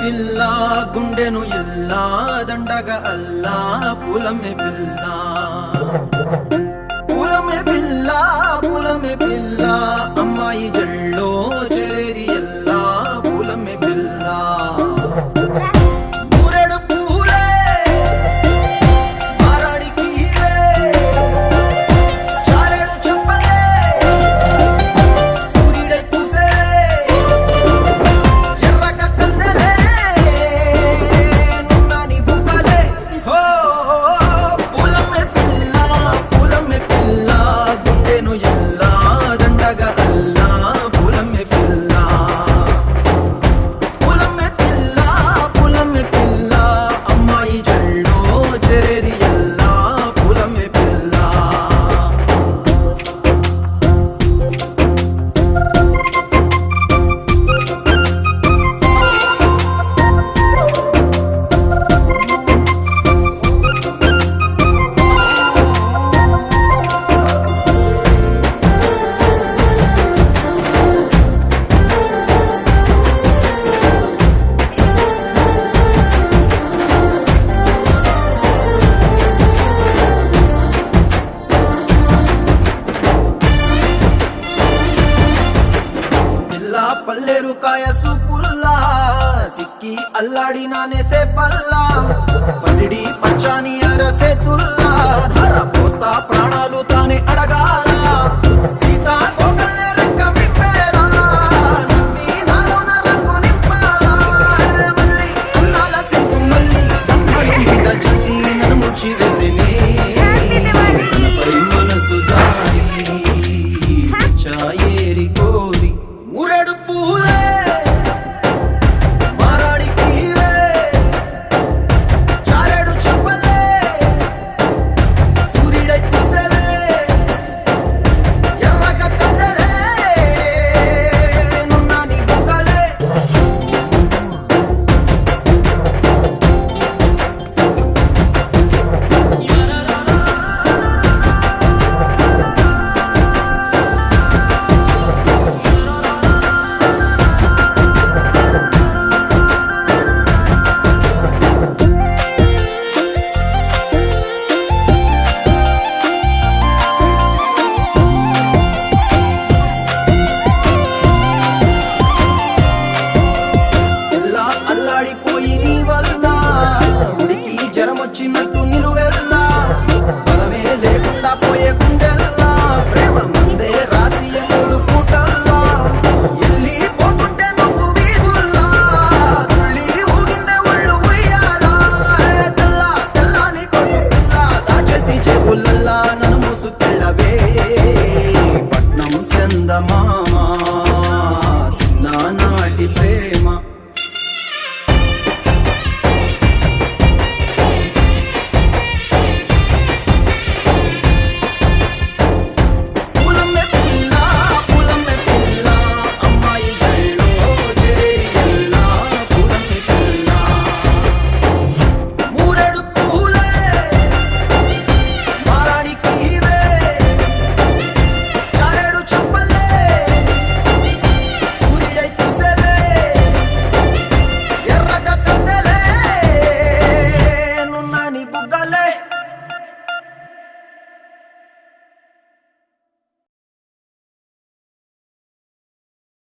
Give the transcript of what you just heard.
ಇಲ್ಲ ಗುಂಡೆನು ಇಲ್ಲ ದಂಡಗ ಅಲ್ಲ ಪುಲಮೆ ಬಿಲ್ಲ ಪುಲಮೆ ಬಿಲ್ಲ ಪುಲಮೆ ಬಿಲ್ಲ ಅಮ್ಮಾಯಿ ಜಳ್ಳೋ ಚೆರೇರಿ ಎಲ್ಲ ಪುಲಮೆ ಬಿಲ್ಲ ಮೂರೆಡು ಪೂಲೆ ಮಾರಾಡಿ ಕೀರೆ ಚಾರೆಡು ಚಪ್ಪಲೆ ಸೂರಿಡೆ ಕುಸೆ ಎರ್ರಗ ಕಂದಲೆ ನುಣ್ಣಾನಿ ಬುಕ್ಕಲೆ ಹೋ ಪುಲಮೆ ಪಿಲ್ಲ ಗುಂಡೆನು ಎಲ್ಲ ದಂಡಗ ಅಲ್ಲ ಪುಲಮೆ ಪಿಲ್ಲ ಪುಲಮೆ ಪಿಲ್ಲ ಅಮ್ಮಾಯಿ ಜಳ್ಳೋ ಚೆರೇರಿ ಎಲ್ಲ ಪುಲಮೆ ಪಿಲ್ಲ పిల్ల పల్లెరు కాయసు పుల్ల సిక్కి అల్లాడి నానేసే పల్ల పసిడి పచ్చాని అరసే తుల్ల ధర పోస్తా ప్రాణాలు తానే అడగాల సీతా కోగల్లె రెక్క విప్పేరా నవ్వి నాలోన రంగు నింపాలా మల్లి అందాల సిగ్గు మల్లి దమ్మలు మీద జల్లి నన్ను ముచ్చి వేసిని తనపై మనసు జారి ఛాయేరి కోరి ಮೂರೆಡು ಪೂಲೆ ಮಾರಾಡಿ ಕೀರೆ ಚಾರೆಡು ಚಪ್ಪಲೆ ಸೂರಿಡೆ ಕುಸೆಲೆ ಎರ್ರಗ ಕಂದಲೆ ನುಣ್ಣಾನಿ ಬುಕ್ಕಲೆ ಎಲ್ಲ అల్లాడిపోయి నీ వల్ల ఉడికి జరం వచ్చినట్టు